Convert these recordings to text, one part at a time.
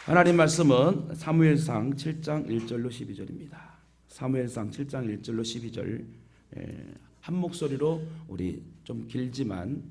하나님 말씀은 사무엘상 7장 1절로 12절입니다. 사무엘상 7장 1절로 12절 한 목소리로 우리 좀 길지만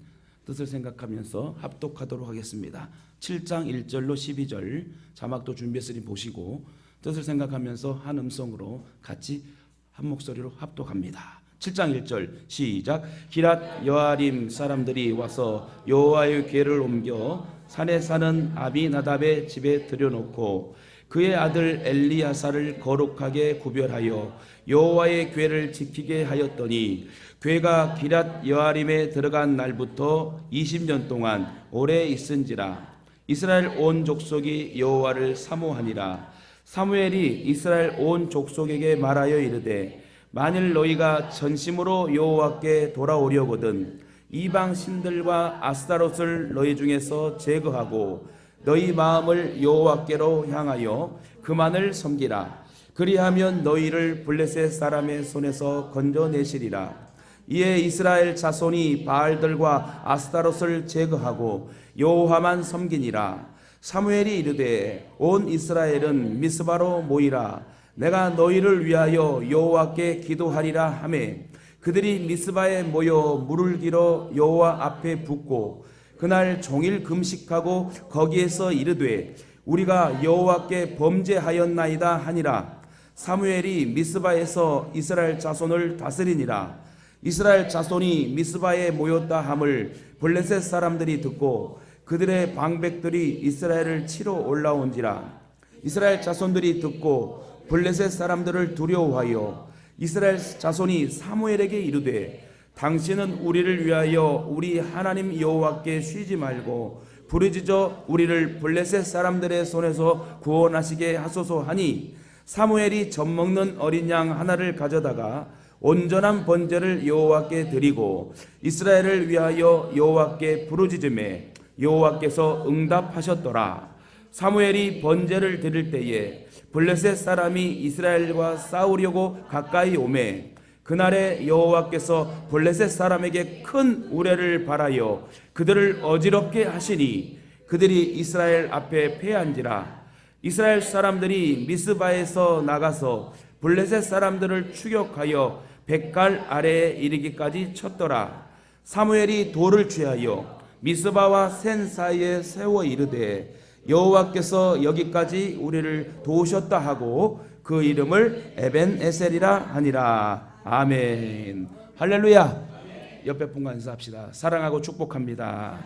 뜻을 생각하면서 합독하도록 하겠습니다. 7장 1절로 12절 자막도 준비했으니 보시고 뜻을 생각하면서 한 음성으로 같이 한 목소리로 합독합니다. 7장 1절 시작. 기랏 여아림 사람들이 와서 여호와의 궤를 옮겨 산에 사는 아비나답의 집에 들여놓고 그의 아들 엘리야사를 거룩하게 구별하여 여호와의 궤를 지키게 하였더니 궤가 기랏 여아림에 들어간 날부터 20년 동안 오래 있은지라. 이스라엘 온 족속이 여호와를 사모하니라. 사무엘이 이스라엘 온 족속에게 말하여 이르되 만일 너희가 전심으로 여호와께 돌아오려거든 이방 신들과 아스타롯을 너희 중에서 제거하고 너희 마음을 여호와께로 향하여 그만을 섬기라. 그리하면 너희를 블레셋 사람의 손에서 건져내시리라. 이에 이스라엘 자손이 바알들과 아스타롯을 제거하고 여호와만 섬기니라. 사무엘이 이르되 온 이스라엘은 미스바로 모이라. 내가 너희를 위하여 여호와께 기도하리라 하매 그들이 미스바에 모여 물을 길어 여호와 앞에 붓고 그날 종일 금식하고 거기에서 이르되 우리가 여호와께 범죄하였나이다 하니라. 사무엘이 미스바에서 이스라엘 자손을 다스리니라. 이스라엘 자손이 미스바에 모였다 함을 블레셋 사람들이 듣고 그들의 방백들이 이스라엘을 치러 올라온지라. 이스라엘 자손들이 듣고 블레셋 사람들을 두려워하여 이스라엘 자손이 사무엘에게 이르되 당신은 우리를 위하여 우리 하나님 여호와께 쉬지 말고 부르짖어 우리를 블레셋 사람들의 손에서 구원하시게 하소서 하니 사무엘이 젖먹는 어린 양 하나를 가져다가 온전한 번제를 여호와께 드리고 이스라엘을 위하여 여호와께 부르짖음에 여호와께서 응답하셨더라. 사무엘이 번제를 드릴 때에 블레셋 사람이 이스라엘과 싸우려고 가까이 오매 그날에 여호와께서 블레셋 사람에게 큰 우레를 발하여 그들을 어지럽게 하시니 그들이 이스라엘 앞에 패한지라. 이스라엘 사람들이 미스바에서 나가서 블레셋 사람들을 추격하여 백갈 아래에 이르기까지 쳤더라. 사무엘이 돌을 취하여 미스바와 센 사이에 세워 이르되 여호와께서 여기까지 우리를 도우셨다 하고 그 이름을 에벤에셀이라 하니라. 아멘. 할렐루야. 옆에 분과 인사합시다. 사랑하고 축복합니다.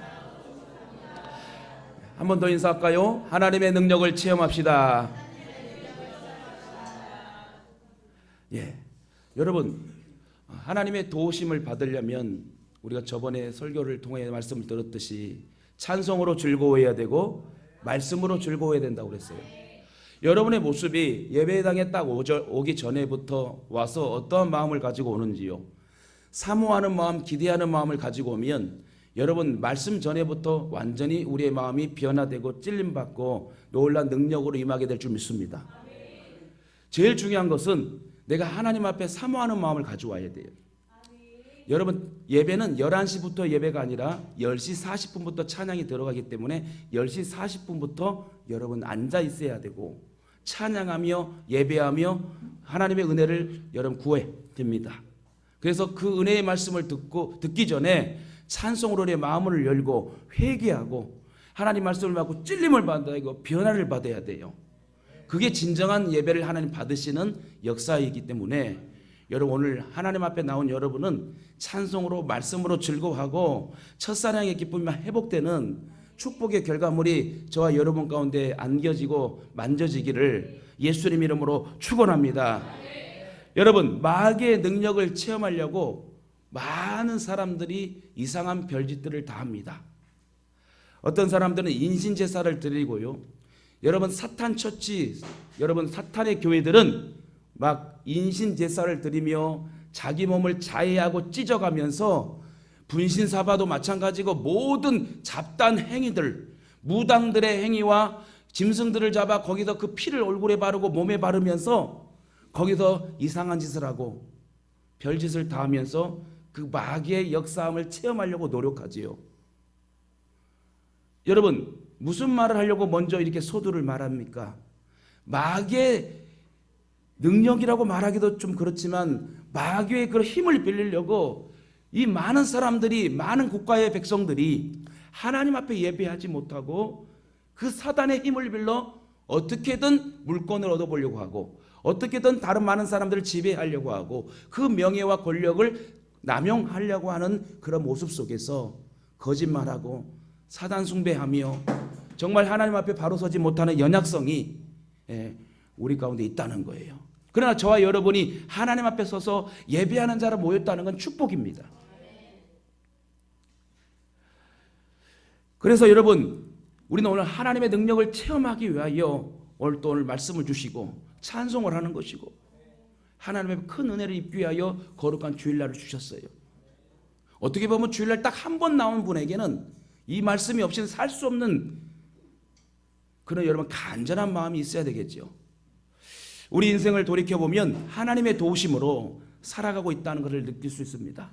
한 번 더 인사할까요? 하나님의 능력을 체험합시다. 예, 여러분 하나님의 도우심을 받으려면 우리가 저번에 설교를 통해 말씀을 들었듯이 찬송으로 즐거워해야 되고 말씀으로 즐거워해야 된다고 그랬어요. 여러분의 모습이 예배당에 딱 오기 전에부터 와서 어떠한 마음을 가지고 오는지요. 사모하는 마음, 기대하는 마음을 가지고 오면 여러분 말씀 전에부터 완전히 우리의 마음이 변화되고 찔림받고 놀란 능력으로 임하게 될 줄 믿습니다. 제일 중요한 것은 내가 하나님 앞에 사모하는 마음을 가져와야 돼요. 여러분 예배는 11시부터 예배가 아니라 10시 40분부터 찬양이 들어가기 때문에 10시 40분부터 여러분 앉아 있어야 되고 찬양하며 예배하며 하나님의 은혜를 여러분 구해야 됩니다. 그래서 그 은혜의 말씀을 듣기 전에 찬송으로 내 마음을 열고 회개하고 하나님 말씀을 받고 찔림을 받아야 되고 변화를 받아야 돼요. 그게 진정한 예배를 하나님 받으시는 역사이기 때문에 여러분 오늘 하나님 앞에 나온 여러분은 찬송으로 말씀으로 즐거워하고 첫사랑의 기쁨이 회복되는 축복의 결과물이 저와 여러분 가운데 안겨지고 만져지기를 예수님 이름으로 축원합니다. 여러분 마귀의 능력을 체험하려고 많은 사람들이 이상한 별짓들을 다 합니다. 어떤 사람들은 인신제사를 드리고요. 여러분 사탄 처치, 여러분 사탄의 교회들은 막 인신제사를 드리며 자기 몸을 자해하고 찢어가면서 분신사바도 마찬가지고 모든 잡다한 행위들, 무당들의 행위와 짐승들을 잡아 거기서 그 피를 얼굴에 바르고 몸에 바르면서 거기서 이상한 짓을 하고 별짓을 다 하면서 그 마귀의 역사함을 체험하려고 노력하지요. 여러분 무슨 말을 하려고 먼저 이렇게 소두를 말합니까? 마귀의 능력이라고 말하기도 좀 그렇지만 마귀의 그런 힘을 빌리려고 이 많은 사람들이, 많은 국가의 백성들이 하나님 앞에 예배하지 못하고 그 사단의 힘을 빌려 어떻게든 물건을 얻어보려고 하고 어떻게든 다른 많은 사람들을 지배하려고 하고 그 명예와 권력을 남용하려고 하는 그런 모습 속에서 거짓말하고 사단 숭배하며 정말 하나님 앞에 바로 서지 못하는 연약성이 우리 가운데 있다는 거예요. 그러나 저와 여러분이 하나님 앞에 서서 예배하는 자로 모였다는 건 축복입니다. 그래서 여러분, 우리는 오늘 하나님의 능력을 체험하기 위하여 오늘 말씀을 주시고 찬송을 하는 것이고 하나님의 큰 은혜를 입기 위하여 거룩한 주일날을 주셨어요. 어떻게 보면 주일날 딱 한 번 나온 분에게는 이 말씀이 없이는 살 수 없는 그런 여러분 간절한 마음이 있어야 되겠죠. 우리 인생을 돌이켜보면 하나님의 도우심으로 살아가고 있다는 것을 느낄 수 있습니다.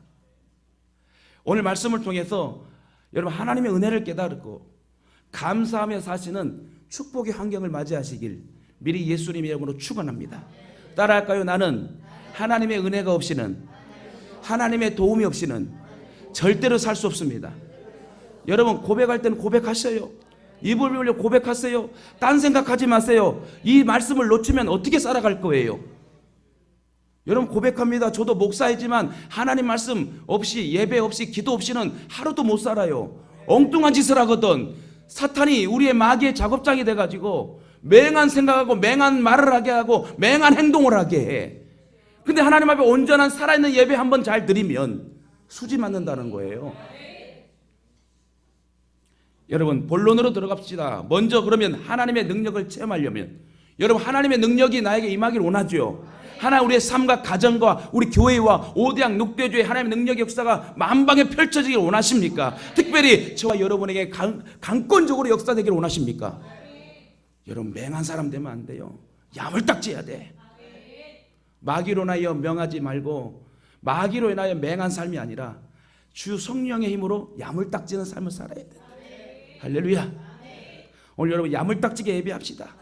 오늘 말씀을 통해서 여러분 하나님의 은혜를 깨달고 감사하며 사시는 축복의 환경을 맞이하시길 미리 예수님 이름으로 축원합니다. 따라할까요? 나는 하나님의 은혜가 없이는, 하나님의 도움이 없이는 절대로 살 수 없습니다. 여러분 고백할 때는 고백하셔요. 입을 벌려 고백하세요. 딴 생각하지 마세요. 이 말씀을 놓치면 어떻게 살아갈 거예요? 여러분 고백합니다. 저도 목사이지만 하나님 말씀 없이, 예배 없이, 기도 없이는 하루도 못 살아요. 엉뚱한 짓을 하거든. 사탄이 우리의 마귀의 작업장이 돼가지고 맹한 생각하고 맹한 말을 하게 하고 맹한 행동을 하게 해. 근데 하나님 앞에 온전한 살아있는 예배 한번 잘 드리면 수지 맞는다는 거예요. 여러분 본론으로 들어갑시다. 먼저 그러면 하나님의 능력을 체험하려면 여러분 하나님의 능력이 나에게 임하기를 원하죠. 하나님 우리의 삶과 가정과 우리 교회와 5대양 6대주의 하나님의 능력의 역사가 만방에 펼쳐지기를 원하십니까? 특별히 저와 여러분에게 강권적으로 역사되기를 원하십니까? 여러분 맹한 사람 되면 안 돼요. 야물딱지해야 돼. 마귀로 인하여 명하지 말고 마귀로 인하여 맹한 삶이 아니라 주 성령의 힘으로 야물딱지는 삶을 살아야 돼. 할렐루야. 오늘 여러분 야물딱지게 예배합시다.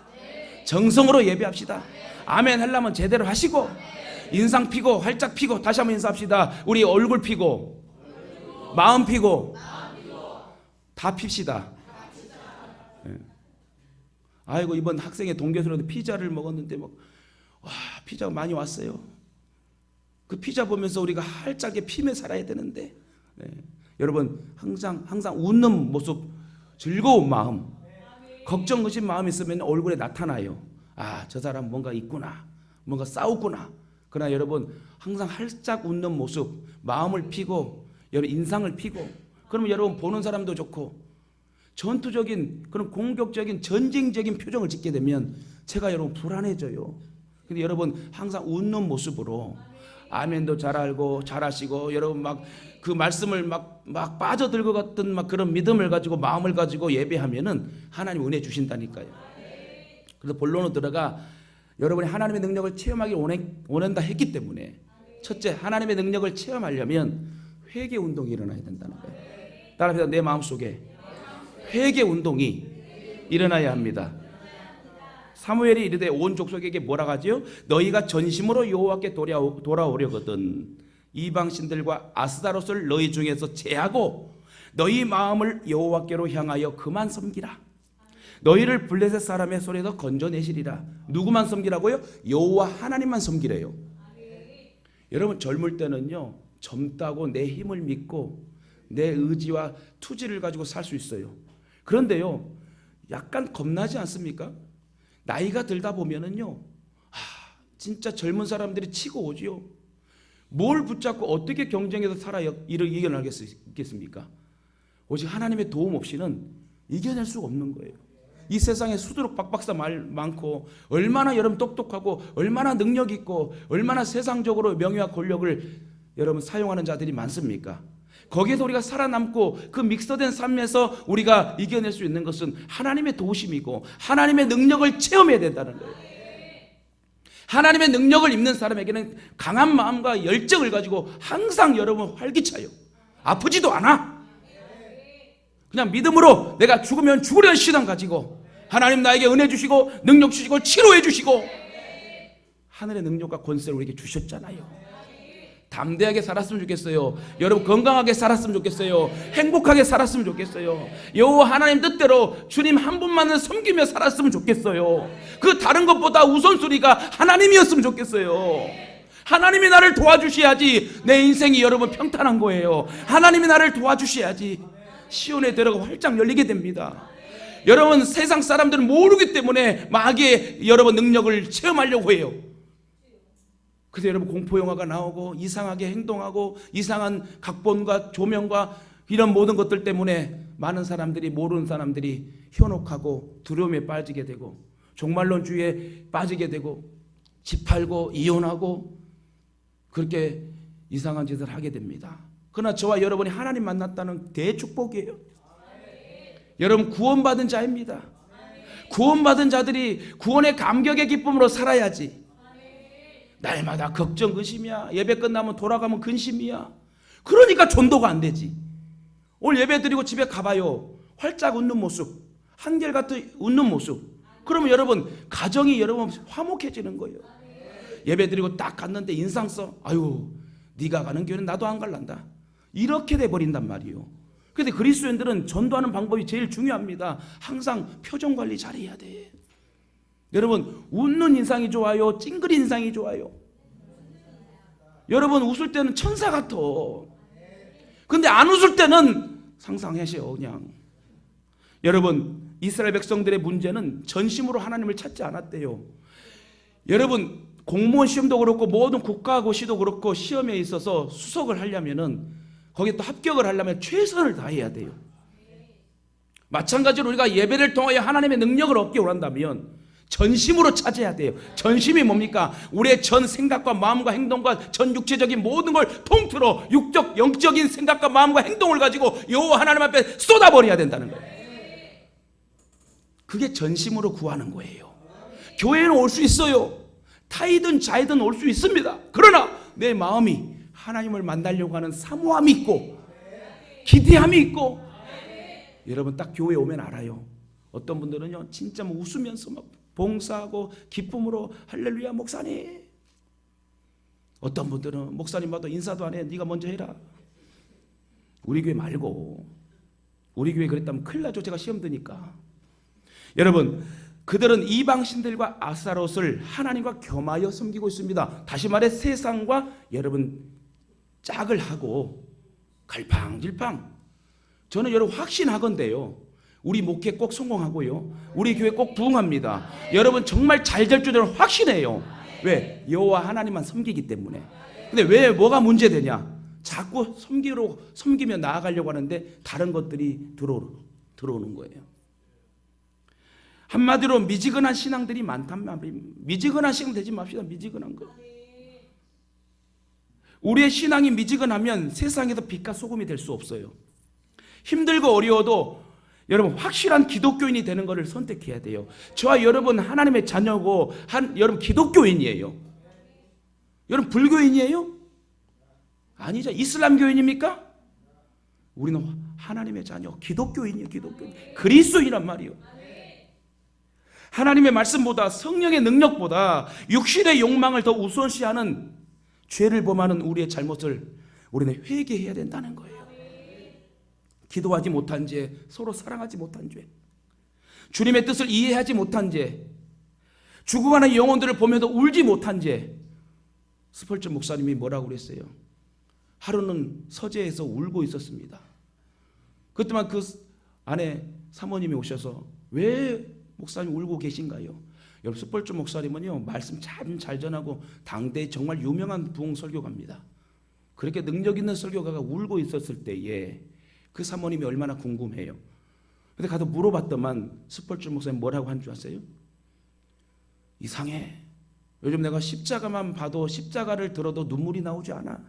정성으로 예배합시다. 아멘 하려면 제대로 하시고 인상 피고 활짝 피고 다시 한번 인사합시다. 우리 얼굴 피고 마음 피고 다 핍시다. 아이고 이번 학생의 동교수로도 피자를 먹었는데 와 피자가 많이 왔어요. 그 피자 보면서 우리가 활짝게 피며 살아야 되는데 여러분 항상 웃는 모습, 즐거운 마음, 걱정 의심 마음이 있으면 얼굴에 나타나요. 아, 저 사람 뭔가 있구나, 뭔가 싸웠구나. 그러나 여러분 항상 활짝 웃는 모습, 마음을 피고 여러분 인상을 피고 그러면 여러분 보는 사람도 좋고 전투적인 그런 공격적인 전쟁적인 표정을 짓게 되면 제가 여러분 불안해져요. 근데 여러분 항상 웃는 모습으로 아멘도 잘 알고 잘 하시고 여러분 막 그 말씀을 막 빠져들 것 같은 막 그런 믿음을 가지고 마음을 가지고 예배하면은 하나님 은혜 주신다니까요. 그래서 본론으로 들어가 여러분이 하나님의 능력을 체험하기 원한다 했기 때문에 첫째 하나님의 능력을 체험하려면 회개 운동이 일어나야 된다는 거예요. 따라합시다. 내 마음속에 회개 운동이 일어나야 합니다. 사무엘이 이르되 온 족속에게 뭐라 하지요? 너희가 전심으로 여호와께 돌아오려거든 이방 신들과 아스다롯을 너희 중에서 제하고 너희 마음을 여호와께로 향하여 그만 섬기라. 너희를 블레셋 사람의 손에서 건져내시리라. 누구만 섬기라고요? 여호와 하나님만 섬기래요. 여러분 젊을 때는요 젊다고 내 힘을 믿고 내 의지와 투지를 가지고 살 수 있어요. 그런데요 약간 겁나지 않습니까? 나이가 들다 보면은요 진짜 젊은 사람들이 치고 오지요. 뭘 붙잡고 어떻게 경쟁해서 살아 이겨나가겠습니까? 오직 하나님의 도움 없이는 이겨낼 수가 없는 거예요. 이 세상에 수두룩 박박사 말 많고 얼마나 여러분 똑똑하고 얼마나 능력 있고 얼마나 세상적으로 명예와 권력을 여러분 사용하는 자들이 많습니까? 거기에서 우리가 살아남고 그 믹서된 삶에서 우리가 이겨낼 수 있는 것은 하나님의 도우심이고 하나님의 능력을 체험해야 된다는 거예요. 하나님의 능력을 입는 사람에게는 강한 마음과 열정을 가지고 항상 여러분 활기차요. 아프지도 않아. 그냥 믿음으로 내가 죽으면 죽으려는 신앙 가지고 하나님 나에게 은혜 주시고 능력 주시고 치료해 주시고 하늘의 능력과 권세를 우리에게 주셨잖아요. 담대하게 살았으면 좋겠어요. 여러분 건강하게 살았으면 좋겠어요. 행복하게 살았으면 좋겠어요. 여호와 하나님 뜻대로 주님 한 분만을 섬기며 살았으면 좋겠어요. 그 다른 것보다 우선순위가 하나님이었으면 좋겠어요. 하나님이 나를 도와주셔야지 내 인생이 여러분 평탄한 거예요. 하나님이 나를 도와주셔야지 시온의 대로가 활짝 열리게 됩니다. 여러분 세상 사람들은 모르기 때문에 마귀의 여러분 능력을 체험하려고 해요. 그래서 여러분 공포영화가 나오고 이상하게 행동하고 이상한 각본과 조명과 이런 모든 것들 때문에 많은 사람들이, 모르는 사람들이 현혹하고 두려움에 빠지게 되고 종말론주의에 빠지게 되고 집 팔고 이혼하고 그렇게 이상한 짓을 하게 됩니다. 그러나 저와 여러분이 하나님 만났다는 대축복이에요. 여러분 구원받은 자입니다. 구원받은 자들이 구원의 감격의 기쁨으로 살아야지. 날마다 걱정 근심이야. 예배 끝나면 돌아가면 근심이야. 그러니까 전도가 안 되지. 오늘 예배 드리고 집에 가봐요. 활짝 웃는 모습, 한결같은 웃는 모습. 그러면 여러분 가정이 여러분 화목해지는 거예요. 예배 드리고 딱 갔는데 인상 써. 아유 네가 가는 교회는 나도 안 갈란다. 이렇게 돼버린단 말이에요. 그런데 그리스도인들은 전도하는 방법이 제일 중요합니다. 항상 표정 관리 잘해야 돼. 여러분 웃는 인상이 좋아요? 찡그린 인상이 좋아요? 여러분 웃을 때는 천사 같아. 근데 안 웃을 때는 상상하셔 그냥. 여러분 이스라엘 백성들의 문제는 전심으로 하나님을 찾지 않았대요. 여러분 공무원 시험도 그렇고 모든 국가고시도 그렇고 시험에 있어서 수석을 하려면은 거기에 또 합격을 하려면 최선을 다해야 돼요. 마찬가지로 우리가 예배를 통하여 하나님의 능력을 얻기 원한다면 전심으로 찾아야 돼요. 전심이 뭡니까? 우리의 전 생각과 마음과 행동과 전 육체적인 모든 걸 통틀어 육적 영적인 생각과 마음과 행동을 가지고 여호와 하나님 앞에 쏟아버려야 된다는 거예요. 그게 전심으로 구하는 거예요. 교회는 올 수 있어요. 타이든 자이든 올 수 있습니다. 그러나 내 마음이 하나님을 만나려고 하는 사모함이 있고 기대함이 있고, 여러분 딱 교회에 오면 알아요. 어떤 분들은요 진짜 뭐 웃으면서 막 봉사하고 기쁨으로 할렐루야 목사님. 어떤 분들은 목사님 봐도 인사도 안 해. 네가 먼저 해라. 우리 교회 말고. 우리 교회 그랬다면 큰일 나죠. 제가 시험 드니까. 여러분 그들은 이방신들과 아스타롯을 하나님과 겸하여 섬기고 있습니다. 다시 말해 세상과 여러분 짝을 하고 갈팡질팡. 저는 여러분 확신하건대요. 우리 목회 꼭 성공하고요. 우리 교회 꼭 부흥합니다. 여러분 정말 잘 될 줄은 확신해요. 왜? 여호와 하나님만 섬기기 때문에. 근데 왜 뭐가 문제되냐? 자꾸 섬기며 나아가려고 하는데 다른 것들이 들어오는 거예요. 한마디로 미지근한 신앙들이 많단 말이에요. 미지근한 신앙 되지 맙시다. 미지근한 거. 우리의 신앙이 미지근하면 세상에서 빛과 소금이 될 수 없어요. 힘들고 어려워도 여러분 확실한 기독교인이 되는 것을 선택해야 돼요. 저와 여러분 하나님의 자녀고 여러분 기독교인이에요. 여러분 불교인이에요? 아니죠. 이슬람 교인입니까? 우리는 하나님의 자녀, 기독교인이에요. 기독교인. 그리스도인이란 말이에요. 하나님의 말씀보다 성령의 능력보다 육신의 욕망을 더 우선시하는 죄를 범하는 우리의 잘못을 우리는 회개해야 된다는 거예요. 기도하지 못한 죄, 서로 사랑하지 못한 죄, 주님의 뜻을 이해하지 못한 죄, 죽어가는 영혼들을 보면서 울지 못한 죄. 스펄전 목사님이 뭐라고 그랬어요? 하루는 서재에서 울고 있었습니다. 그때만 그 안에 사모님이 오셔서 왜 목사님 울고 계신가요? 여러분 스펄전 목사님은요 말씀 참 잘 전하고 당대 정말 유명한 부흥 설교가입니다. 그렇게 능력 있는 설교가가 울고 있었을 때에 그 사모님이 얼마나 궁금해요. 근데 가서 물어봤더만 스펄전 목사님 뭐라고 한 줄 아세요? 이상해. 요즘 내가 십자가만 봐도 십자가를 들어도 눈물이 나오지 않아.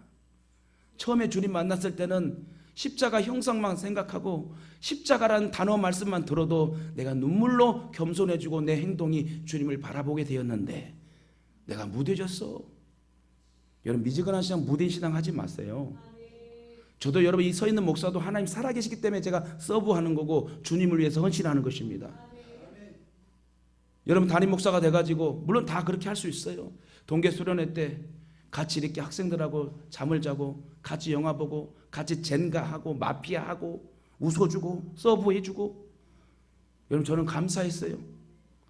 처음에 주님 만났을 때는 십자가 형상만 생각하고 십자가라는 단어 말씀만 들어도 내가 눈물로 겸손해지고 내 행동이 주님을 바라보게 되었는데 내가 무뎌졌어. 여러분 미지근한 신앙, 무딘 신앙 하지 마세요. 저도 여러분 이 서 있는 목사도 하나님 살아계시기 때문에 제가 서브하는 거고 주님을 위해서 헌신하는 것입니다. 여러분 담임 목사가 돼가지고 물론 다 그렇게 할 수 있어요. 동계 수련회 때 같이 이렇게 학생들하고 잠을 자고 같이 영화 보고 같이 젠가하고 마피아하고 웃어주고 서브해주고 여러분 저는 감사했어요.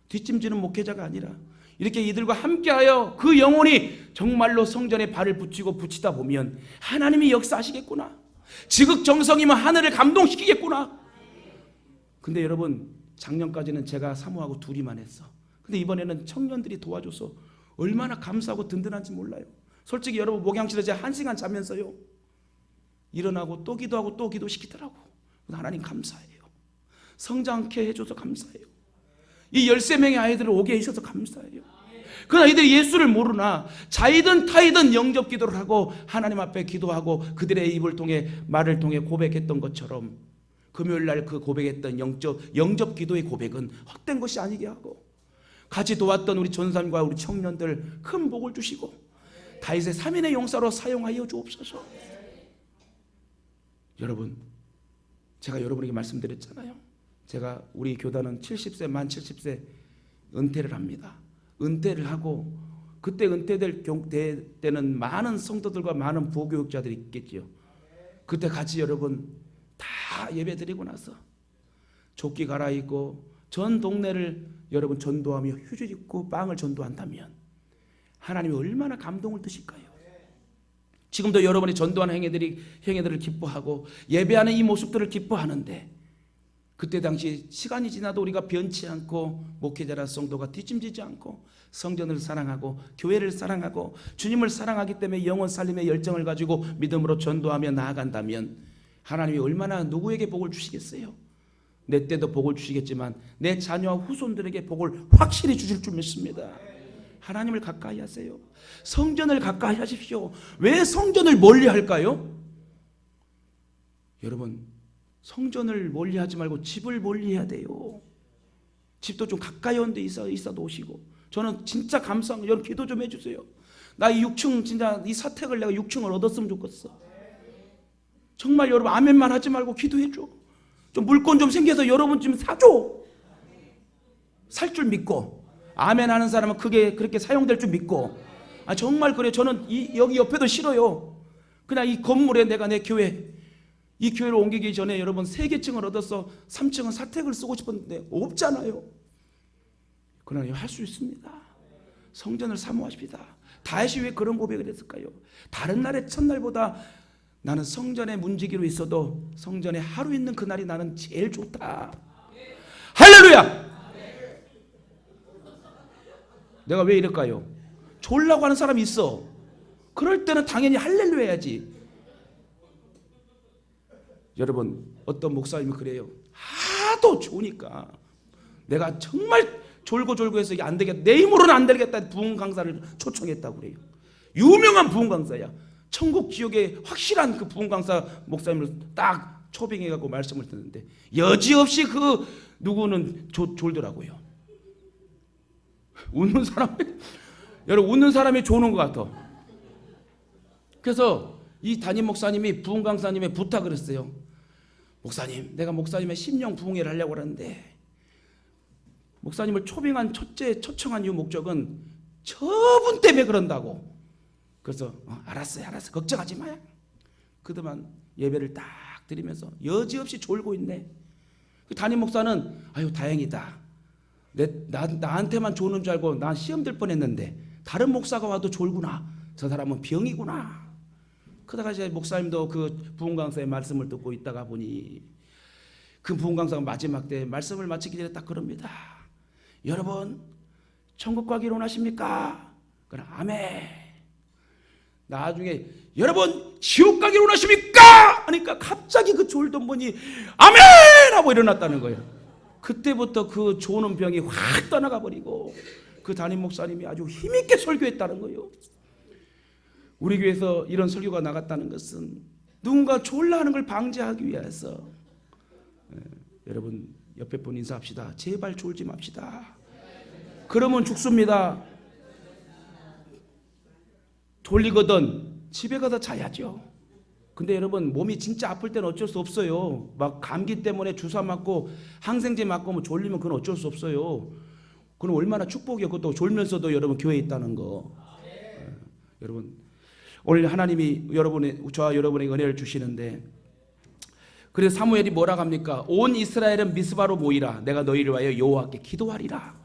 뒷짐지는 목회자가 아니라 이렇게 이들과 함께하여 그 영혼이 정말로 성전에 발을 붙이다 보면 하나님이 역사하시겠구나. 지극정성이면 하늘을 감동시키겠구나. 근데 여러분 작년까지는 제가 사모하고 둘이만 했어. 근데 이번에는 청년들이 도와줘서 얼마나 감사하고 든든한지 몰라요. 솔직히 여러분 목양실에 제가 1시간 자면서요 일어나고 또 기도하고 또 기도시키더라고. 하나님 감사해요. 성장케 해줘서 감사해요. 이 13명의 아이들을 오게 해주셔서 감사해요. 그 아이들이 예수를 모르나 자이든 타이든 영접 기도를 하고 하나님 앞에 기도하고 그들의 입을 통해 말을 통해 고백했던 것처럼 금요일날 그 고백했던 영접 기도의 고백은 헛된 것이 아니게 하고 같이 도왔던 우리 전사님과 우리 청년들 큰 복을 주시고 다윗의 3인의 용사로 사용하여 주옵소서. 여러분 제가 여러분에게 말씀드렸잖아요. 제가 우리 교단은 70세 만 70세 은퇴를 합니다. 은퇴를 하고 그때 은퇴될 때는 많은 성도들과 많은 부교육자들이 있겠죠. 그때 같이 여러분 다 예배드리고 나서 조끼 갈아입고 전 동네를 여러분 전도하며 휴지 입고 빵을 전도한다면 하나님이 얼마나 감동을 드실까요? 지금도 여러분이 전도하는 행위들을 기뻐하고 예배하는 이 모습들을 기뻐하는데 그때 당시 시간이 지나도 우리가 변치 않고 목회자라 성도가 뒷짐지지 않고 성전을 사랑하고 교회를 사랑하고 주님을 사랑하기 때문에 영혼 살림의 열정을 가지고 믿음으로 전도하며 나아간다면 하나님이 얼마나 누구에게 복을 주시겠어요? 내 때도 복을 주시겠지만 내 자녀와 후손들에게 복을 확실히 주실 줄 믿습니다. 하나님을 가까이 하세요. 성전을 가까이 하십시오. 왜 성전을 멀리 할까요? 여러분 성전을 멀리 하지 말고 집을 멀리 해야 돼요. 집도 좀 가까이 온 데 있어 놓으시고. 저는 진짜 감사한 거 여러분 기도 좀 해주세요. 나 이 6층 진짜 이 사택을 내가 6층을 얻었으면 좋겠어. 정말 여러분 아멘만 하지 말고 기도해줘. 좀 물건 좀 생겨서 여러분 좀 사줘. 살 줄 믿고 아멘 하는 사람은 그렇게 사용될 줄 믿고. 아 정말 그래요. 저는 여기 옆에도 싫어요. 그냥 이 건물에 내가 내 교회 이 교회를 옮기기 전에 여러분 3개층을 얻어서 3층은 사택을 쓰고 싶었는데 없잖아요. 그러나 할 수 있습니다. 성전을 사모하십니다. 다윗이 왜 그런 고백을 했을까요? 다른 날의 첫날보다 나는 성전에 문지기로 있어도 성전에 하루 있는 그날이 나는 제일 좋다. 할렐루야! 내가 왜 이럴까요? 졸라고 하는 사람이 있어. 그럴 때는 당연히 할렐루야 해야지. 여러분 어떤 목사님이 그래요. 하도 좋으니까 내가 정말 졸고 해서 이게 안 되겠다. 내 힘으로는 안 되겠다. 부흥 강사를 초청했다고 그래요. 유명한 부흥 강사야. 천국 지옥에 확실한 그 부흥 강사 목사님을 딱 초빙해갖고 말씀을 듣는데 여지없이 그 누구는 졸더라고요. 웃는 사람이 여러분 웃는 사람이 조는 것 같아. 그래서 이 담임 목사님이 부흥 강사님의 부탁을 했어요. 목사님, 내가 목사님의 심령 부흥회를 하려고 하는데 목사님을 초청한 이유 목적은 저분 때문에 그런다고. 그래서 알았어요. 걱정하지 마요. 그동안 예배를 딱 드리면서 여지없이 졸고 있네. 그 담임 목사는 아유 다행이다. 나한테만 조는 줄 알고 난 시험 들 뻔했는데 다른 목사가 와도 졸구나. 저 사람은 병이구나. 그러다가 이제 목사님도 그 부흥 강사의 말씀을 듣고 있다가 보니 그 부흥 강사가 마지막 때 말씀을 마치기 전에 딱 그럽니다. 여러분 천국 가기를 원하십니까? 그럼 아멘. 나중에 여러분 지옥 가기를 원하십니까? 하니까 갑자기 그 졸던 분이 아멘 하고 일어났다는 거예요. 그때부터 그 조는 병이 확 떠나가 버리고 그 담임 목사님이 아주 힘있게 설교했다는 거예요. 우리 교회에서 이런 설교가 나갔다는 것은 누군가 졸라하는 걸 방지하기 위해서. 여러분 옆에 분 인사합시다. 제발 졸지 맙시다. 그러면 죽습니다. 졸리거든 집에 가서 자야죠. 근데 여러분 몸이 진짜 아플 때는 어쩔 수 없어요. 막 감기 때문에 주사 맞고 항생제 맞고 뭐 졸리면 그건 어쩔 수 없어요. 그럼 얼마나 축복이요. 그것도 졸면서도 여러분 교회에 있다는 거. 여러분 오늘 하나님이 저와 여러분에게 은혜를 주시는데, 그래서 사무엘이 뭐라고 합니까? 온 이스라엘은 미스바로 모이라. 내가 너희를 위하여 여호와께 기도하리라.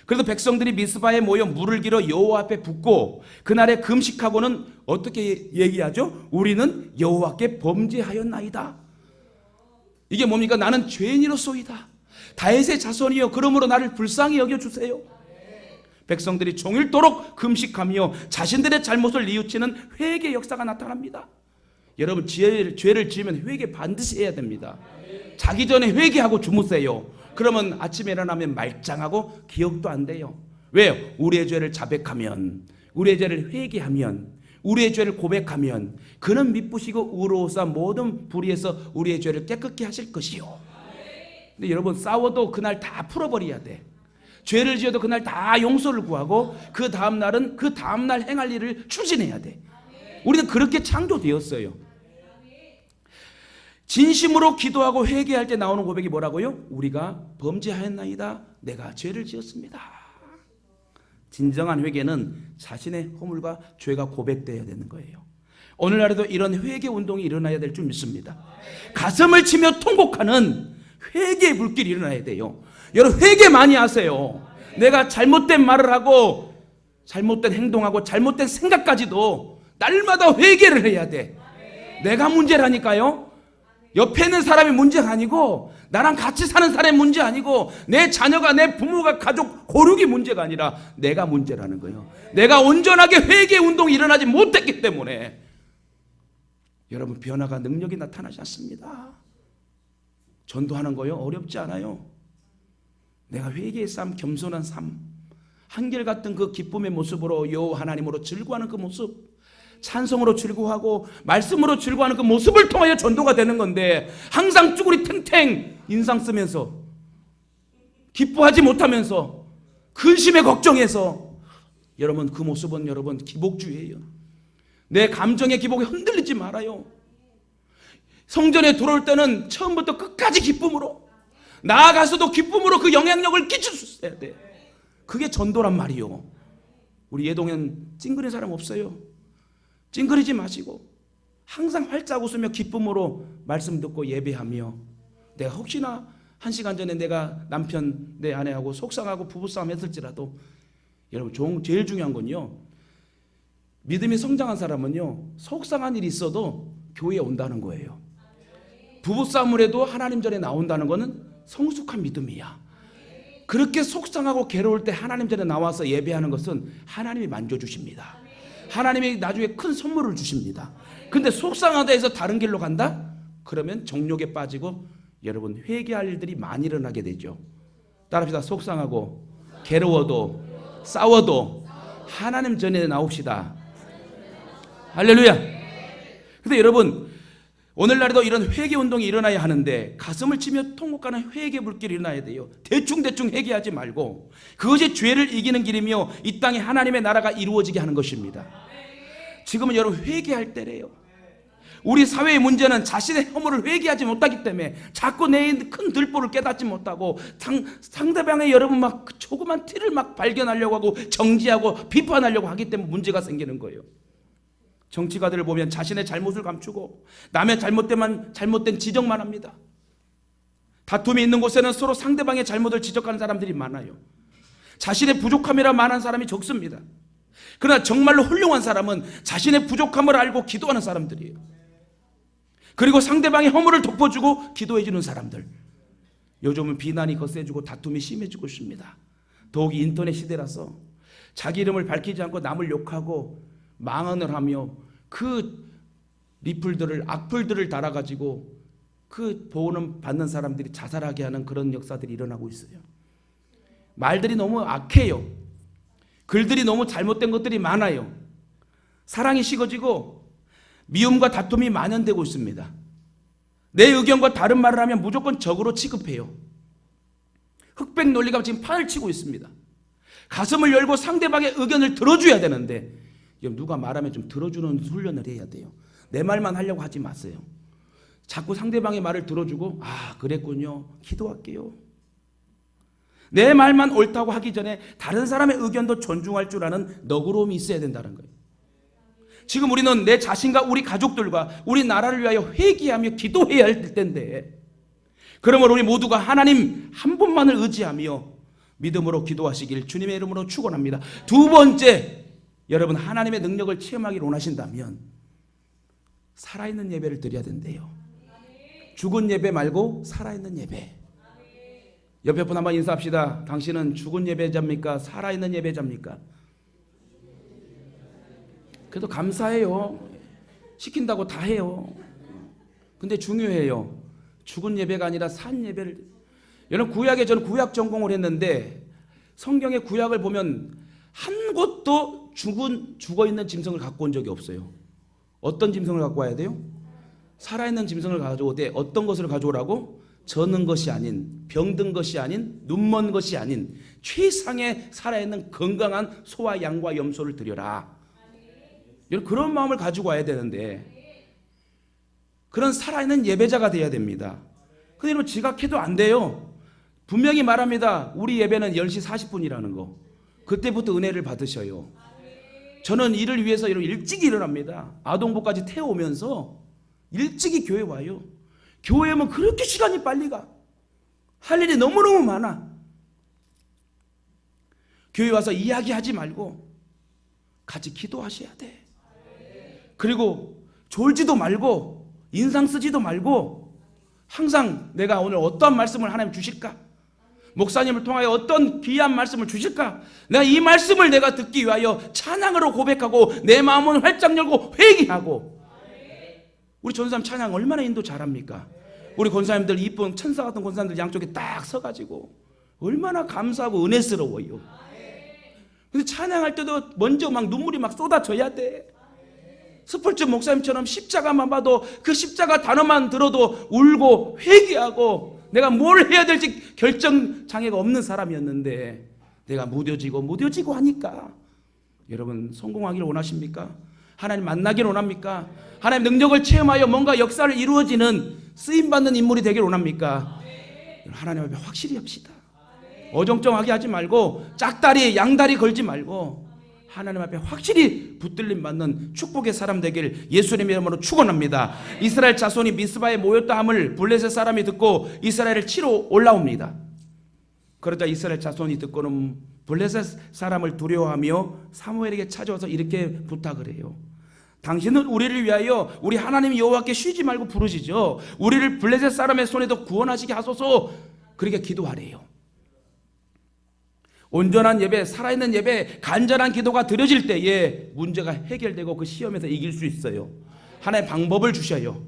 그래서 백성들이 미스바에 모여 물을 길어 여호와 앞에 붓고 그날에 금식하고는 어떻게 얘기하죠? 우리는 여호와께 범죄하였나이다. 이게 뭡니까? 나는 죄인이로소이다. 다윗의 자손이여 그러므로 나를 불쌍히 여겨주세요. 백성들이 종일토록 금식하며 자신들의 잘못을 뉘우치는 회개 역사가 나타납니다. 여러분 죄를 지으면 회개 반드시 해야 됩니다. 자기 전에 회개하고 주무세요. 그러면 아침에 일어나면 말짱하고 기억도 안 돼요. 왜요? 우리의 죄를 자백하면, 우리의 죄를 회개하면, 우리의 죄를 고백하면 그는 미쁘시고 의로우사 모든 불의에서 우리의 죄를 깨끗게 하실 것이요. 근데 여러분 싸워도 그날 다 풀어버려야 돼. 죄를 지어도 그날 다 용서를 구하고 그 다음날은 그 다음날 행할 일을 추진해야 돼. 우리는 그렇게 창조되었어요. 진심으로 기도하고 회개할 때 나오는 고백이 뭐라고요? 우리가 범죄하였나이다. 내가 죄를 지었습니다. 진정한 회개는 자신의 허물과 죄가 고백되어야 되는 거예요. 오늘날에도 이런 회개 운동이 일어나야 될 줄 믿습니다. 가슴을 치며 통곡하는 회개의 불길이 일어나야 돼요. 여러분 회개 많이 하세요. 내가 잘못된 말을 하고 잘못된 행동하고 잘못된 생각까지도 날마다 회개를 해야 돼. 내가 문제라니까요. 옆에 있는 사람이 문제가 아니고, 나랑 같이 사는 사람이 문제 아니고, 내 자녀가, 내 부모가, 가족 고륙이 문제가 아니라 내가 문제라는 거예요. 내가 온전하게 회개 운동이 일어나지 못했기 때문에 여러분 변화가 능력이 나타나지 않습니다. 전도하는 거요 어렵지 않아요. 내가 회개의 삶, 겸손한 삶, 한결같은 그 기쁨의 모습으로 여호와 하나님으로 즐거워하는 그 모습, 찬송으로 즐거워하고 말씀으로 즐거워하는 그 모습을 통하여 전도가 되는 건데, 항상 쭈구리 탱탱 인상 쓰면서 기뻐하지 못하면서 근심에 걱정해서, 여러분 그 모습은 여러분 기복주의예요. 내 감정의 기복에 흔들리지 말아요. 성전에 들어올 때는 처음부터 끝까지 기쁨으로, 나아가서도 기쁨으로 그 영향력을 끼칠 수 있어야 돼. 그게 전도란 말이요. 우리 예동엔 찡그린 사람 없어요. 찡그리지 마시고 항상 활짝 웃으며 기쁨으로 말씀 듣고 예배하며, 내가 혹시나 1시간 전에 내가 남편 내 아내하고 속상하고 부부싸움 했을지라도, 여러분 제일 중요한 건요, 믿음이 성장한 사람은요 속상한 일이 있어도 교회에 온다는 거예요. 부부싸움을 해도 하나님 전에 나온다는 거는 성숙한 믿음이야. 그렇게 속상하고 괴로울 때 하나님 전에 나와서 예배하는 것은 하나님이 만져주십니다. 하나님이 나중에 큰 선물을 주십니다. 근데 속상하다 해서 다른 길로 간다? 그러면 정욕에 빠지고 여러분 회개할 일들이 많이 일어나게 되죠. 따라합시다. 속상하고 괴로워도 싸워도 하나님 전에 나옵시다. 할렐루야. 근데 여러분 오늘날에도 이런 회개 운동이 일어나야 하는데, 가슴을 치며 통곡하는 회개 불길이 일어나야 돼요. 대충 회개하지 말고 그것이 죄를 이기는 길이며 이 땅에 하나님의 나라가 이루어지게 하는 것입니다. 지금은 여러분 회개할 때래요. 우리 사회의 문제는 자신의 허물을 회개하지 못하기 때문에 자꾸 내 큰 들보를 깨닫지 못하고 상대방의 여러분 막 조그만 티를 막 발견하려고 하고 정지하고 비판하려고 하기 때문에 문제가 생기는 거예요. 정치가들을 보면 자신의 잘못을 감추고 남의 잘못된 지적만 합니다. 다툼이 있는 곳에는 서로 상대방의 잘못을 지적하는 사람들이 많아요. 자신의 부족함이라 말하는 사람이 적습니다. 그러나 정말로 훌륭한 사람은 자신의 부족함을 알고 기도하는 사람들이에요. 그리고 상대방의 허물을 덮어주고 기도해 주는 사람들. 요즘은 비난이 거세지고 다툼이 심해지고 있습니다. 더욱이 인터넷 시대라서 자기 이름을 밝히지 않고 남을 욕하고 망언을 하며 그 리플들을 악플들을 달아가지고 그 보호는 받는 사람들이 자살하게 하는 그런 역사들이 일어나고 있어요. 말들이 너무 악해요. 글들이 너무 잘못된 것들이 많아요. 사랑이 식어지고 미움과 다툼이 만연되고 있습니다. 내 의견과 다른 말을 하면 무조건 적으로 취급해요. 흑백 논리가 지금 판을 치고 있습니다. 가슴을 열고 상대방의 의견을 들어줘야 되는데, 누가 말하면 좀 들어주는 훈련을 해야 돼요. 내 말만 하려고 하지 마세요. 자꾸 상대방의 말을 들어주고 그랬군요. 기도할게요. 내 말만 옳다고 하기 전에 다른 사람의 의견도 존중할 줄 아는 너그러움이 있어야 된다는 거예요. 지금 우리는 내 자신과 우리 가족들과 우리 나라를 위하여 회개하며 기도해야 할 텐데, 그러므로 우리 모두가 하나님 한 분만을 의지하며 믿음으로 기도하시길 주님의 이름으로 축원합니다. 두 번째, 여러분 하나님의 능력을 체험하기를 원하신다면 살아있는 예배를 드려야 된대요. 죽은 예배 말고 살아있는 예배. 옆에 분 한번 인사합시다. 당신은 죽은 예배자입니까? 살아있는 예배자입니까? 그래도 감사해요. 시킨다고 다 해요. 근데 중요해요. 죽은 예배가 아니라 산 예배를. 여러분 구약에 저는 구약 전공을 했는데 성경의 구약을 보면 한 곳도 죽어있는 짐승을 갖고 온 적이 없어요. 어떤 짐승을 갖고 와야 돼요? 살아있는 짐승을 가져오되 어떤 것을 가져오라고? 저는 것이 아닌, 병든 것이 아닌, 눈먼 것이 아닌 최상의 살아있는 건강한 소와 양과 염소를 드려라. 여러분 그런 마음을 가지고 와야 되는데 그런 살아있는 예배자가 돼야 됩니다. 근데 여러분 지각해도 안 돼요. 분명히 말합니다. 우리 예배는 10시 40분이라는 거. 그때부터 은혜를 받으셔요. 저는 이를 위해서 일찍 일어납니다. 아동부까지 태워오면서 일찍이 교회 와요. 교회 오면 그렇게 시간이 빨리 가. 할 일이 너무너무 많아. 교회 와서 이야기하지 말고 같이 기도하셔야 돼. 그리고 졸지도 말고 인상 쓰지도 말고 항상 내가 오늘 어떤 말씀을 하나님 주실까? 목사님을 통하여 어떤 귀한 말씀을 주실까? 내가 이 말씀을 내가 듣기 위하여 찬양으로 고백하고 내 마음을 활짝 열고 회개하고. 우리 전사님 찬양 얼마나 인도 잘합니까? 우리 권사님들 이쁜 천사 같은 권사님들 양쪽에 딱 서가지고 얼마나 감사하고 은혜스러워요. 근데 찬양할 때도 먼저 막 눈물이 막 쏟아져야 돼. 스펄츠 목사님처럼 십자가만 봐도 그 십자가 단어만 들어도 울고 회개하고 내가 뭘 해야 될지 결정 장애가 없는 사람이었는데 내가 무뎌지고 하니까. 여러분 성공하기를 원하십니까? 하나님 만나기를 원합니까? 하나님 능력을 체험하여 뭔가 역사를 이루어지는 쓰임받는 인물이 되기를 원합니까? 하나님 앞에 확실히 합시다. 어정쩡하게 하지 말고 짝다리 양다리 걸지 말고 하나님 앞에 확실히 붙들림 받는 축복의 사람 되길 예수님의 이름으로 축원합니다. 이스라엘 자손이 미스바에 모였다 함을 블레셋 사람이 듣고 이스라엘을 치러 올라옵니다. 그러자 이스라엘 자손이 듣고는 블레셋 사람을 두려워하며 사무엘에게 찾아와서 이렇게 부탁을 해요. 당신은 우리를 위하여 우리 하나님 여호와께 쉬지 말고 부르시죠. 우리를 블레셋 사람의 손에도 구원하시게 하소서. 그렇게 기도하래요. 온전한 예배, 살아있는 예배, 간절한 기도가 드려질 때에 문제가 해결되고 그 시험에서 이길 수 있어요. 하나의 방법을 주셔요.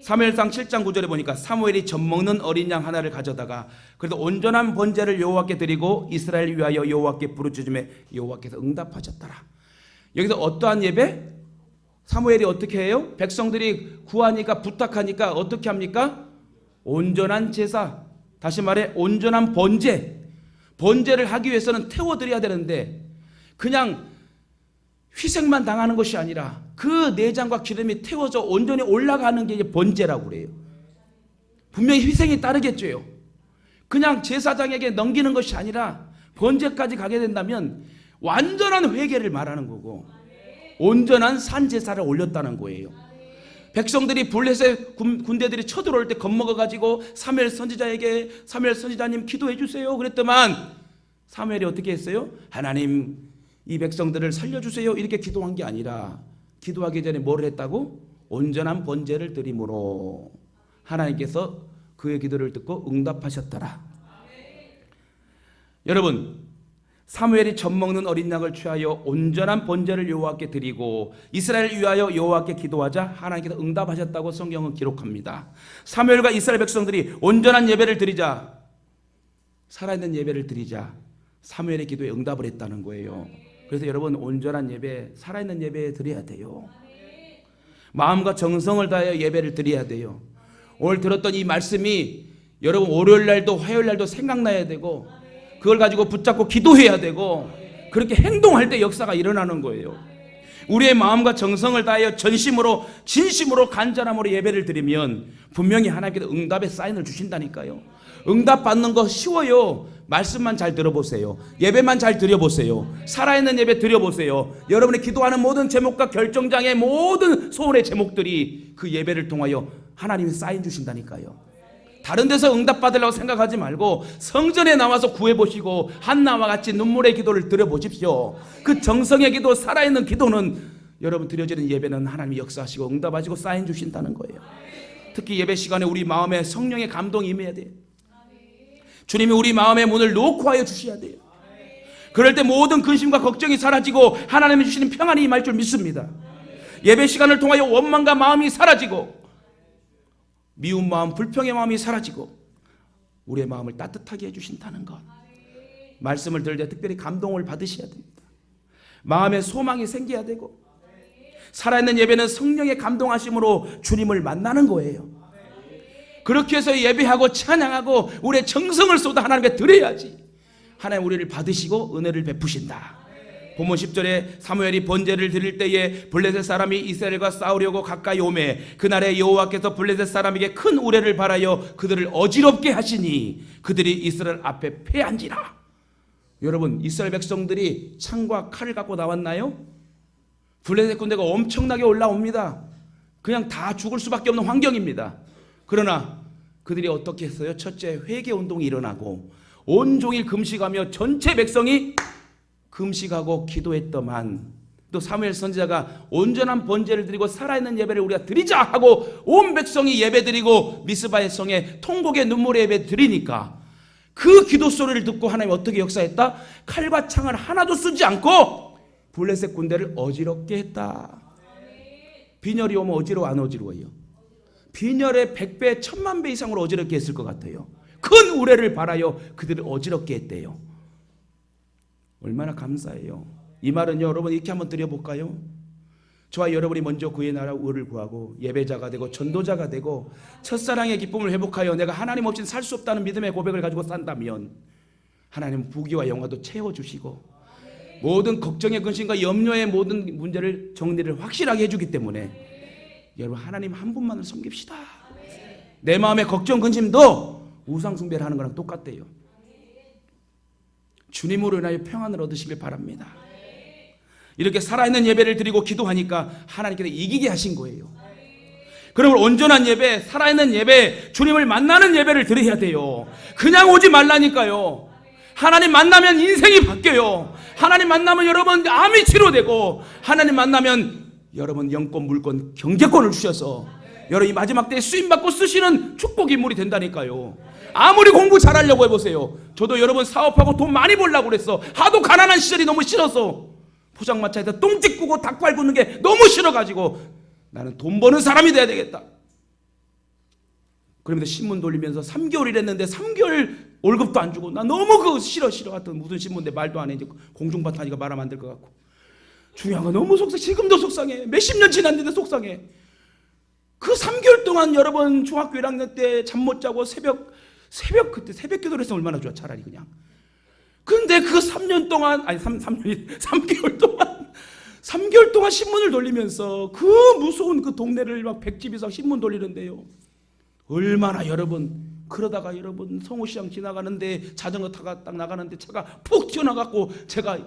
사무엘상 7장 9절에 보니까 사무엘이 젖먹는 어린 양 하나를 가져다가 그래도 온전한 번제를 여호와께 드리고 이스라엘 위하여 여호와께 부르짖음에 여호와께서 응답하셨더라. 여기서 어떠한 예배? 사무엘이 어떻게 해요? 백성들이 구하니까 부탁하니까 어떻게 합니까? 온전한 제사, 다시 말해 온전한 번제를 하기 위해서는 태워드려야 되는데 그냥 희생만 당하는 것이 아니라 그 내장과 기름이 태워져 온전히 올라가는 게 번제라고 그래요. 분명히 희생이 따르겠죠. 그냥 제사장에게 넘기는 것이 아니라 번제까지 가게 된다면 완전한 회개를 말하는 거고 온전한 산제사를 올렸다는 거예요. 백성들이 블레셋 군대들이 쳐들어올 때 겁먹어가지고 사무엘 선지자님 기도해 주세요 그랬더만 사무엘이 어떻게 했어요? 하나님 이 백성들을 살려주세요 이렇게 기도한 게 아니라 기도하기 전에 뭘 했다고? 온전한 번제를 드림으로 하나님께서 그의 기도를 듣고 응답하셨더라. 여러분 사무엘이 젖먹는 어린 양을 취하여 온전한 번제를 여호와께 드리고 이스라엘을 위하여 여호와께 기도하자 하나님께서 응답하셨다고 성경은 기록합니다. 사무엘과 이스라엘 백성들이 온전한 예배를 드리자, 살아있는 예배를 드리자 사무엘의 기도에 응답을 했다는 거예요. 그래서 여러분 온전한 예배, 살아있는 예배 드려야 돼요. 마음과 정성을 다하여 예배를 드려야 돼요. 오늘 들었던 이 말씀이 여러분 월요일 날도 화요일 날도 생각나야 되고 그걸 가지고 붙잡고 기도해야 되고 그렇게 행동할 때 역사가 일어나는 거예요. 우리의 마음과 정성을 다하여 전심으로 진심으로 간절함으로 예배를 드리면 분명히 하나님께서 응답의 사인을 주신다니까요. 응답 받는 거 쉬워요. 말씀만 잘 들어보세요. 예배만 잘 드려보세요. 살아있는 예배 드려보세요. 여러분이 기도하는 모든 제목과 결정장의 모든 소원의 제목들이 그 예배를 통하여 하나님이 사인 주신다니까요. 다른 데서 응답 받으려고 생각하지 말고 성전에 나와서 구해보시고 한나와 같이 눈물의 기도를 드려보십시오. 그 정성의 기도, 살아있는 기도는 여러분 드려지는 예배는 하나님이 역사하시고 응답하시고 사인 주신다는 거예요. 특히 예배 시간에 우리 마음에 성령의 감동이 임해야 돼요. 주님이 우리 마음의 문을 놓고 하여 주셔야 돼요. 그럴 때 모든 근심과 걱정이 사라지고 하나님이 주시는 평안이 임할 줄 믿습니다. 예배 시간을 통하여 원망과 마음이 사라지고 미운 마음, 불평의 마음이 사라지고 우리의 마음을 따뜻하게 해주신다는 것. 말씀을 들을 때 특별히 감동을 받으셔야 됩니다. 마음에 소망이 생겨야 되고 살아있는 예배는 성령의 감동하심으로 주님을 만나는 거예요. 그렇게 해서 예배하고 찬양하고 우리의 정성을 쏟아 하나님께 드려야지 하나님 우리를 받으시고 은혜를 베푸신다. 본문 10절에 사무엘이 번제를 드릴 때에 블레셋 사람이 이스라엘과 싸우려고 가까이 오매 그날에 여호와께서 블레셋 사람에게 큰 우레를 발하여 그들을 어지럽게 하시니 그들이 이스라엘 앞에 패한지라. 여러분, 이스라엘 백성들이 창과 칼을 갖고 나왔나요? 블레셋 군대가 엄청나게 올라옵니다. 그냥 다 죽을 수밖에 없는 환경입니다. 그러나 그들이 어떻게 했어요? 첫째, 회개운동이 일어나고 온종일 금식하며 전체 백성이 금식하고 기도했더만 또 사무엘 선지자가 온전한 번제를 드리고 살아있는 예배를 우리가 드리자 하고 온 백성이 예배 드리고 미스바의 성에 통곡의 눈물의 예배 드리니까 그 기도 소리를 듣고 하나님이 어떻게 역사했다? 칼과 창을 하나도 쓰지 않고 블레셋 군대를 어지럽게 했다. 빈혈이 오면 어지러워 안 어지러워요? 빈혈의 100배 1000만 배 이상으로 어지럽게 했을 것 같아요. 큰 우레를 발하여 그들을 어지럽게 했대요. 얼마나 감사해요. 이 말은요, 여러분 이렇게 한번 드려볼까요? 저와 여러분이 먼저 그의 나라 의를 구하고 예배자가 되고 전도자가 되고 첫사랑의 기쁨을 회복하여 내가 하나님 없이는 살 수 없다는 믿음의 고백을 가지고 산다면 하나님은 부귀와 영화도 채워주시고 모든 걱정의 근심과 염려의 모든 문제를 정리를 확실하게 해주기 때문에 여러분 하나님 한 분만을 섬깁시다. 내 마음의 걱정 근심도 우상 숭배를 하는 거랑 똑같대요. 주님으로 인하여 평안을 얻으시길 바랍니다. 이렇게 살아있는 예배를 드리고 기도하니까 하나님께서 이기게 하신 거예요. 그러면 온전한 예배, 살아있는 예배, 주님을 만나는 예배를 드려야 돼요. 그냥 오지 말라니까요. 하나님 만나면 인생이 바뀌어요. 하나님 만나면 여러분 암이 치료되고 하나님 만나면 여러분 영권, 물권, 경제권을 주셔서 여러분 이 마지막 때에 쓰임받고 쓰시는 축복 인물이 된다니까요. 아무리 공부 잘하려고 해보세요. 저도 여러분 사업하고 돈 많이 벌려고 그랬어. 하도 가난한 시절이 너무 싫어서 포장마차에서 똥집 구고 닭발 굽는 게 너무 싫어가지고 나는 돈 버는 사람이 돼야 되겠다. 그러면서 신문 돌리면서 3개월 일했는데 3개월 월급도 안 주고 나 너무 그거 싫어 하여튼 무슨 신문인데 말도 안 해. 이제 공중파트 하니까 말하면 안 될 것 같고 중요한 거 너무 속상해. 지금도 속상해. 몇십 년 지났는데 속상해. 그 3개월 동안 여러분 중학교 1학년 때 잠 못 자고 그때 새벽 기도를 했으면 얼마나 좋아. 차라리 그냥. 근데 그 3년 동안 3개월 동안 신문을 돌리면서 그 무서운 그 동네를 막 100집 이상 신문 돌리는데요. 얼마나 여러분 그러다가 여러분 성호시장 지나가는데 자전거 타가 딱 나가는데 차가 푹 튀어나갔고 제가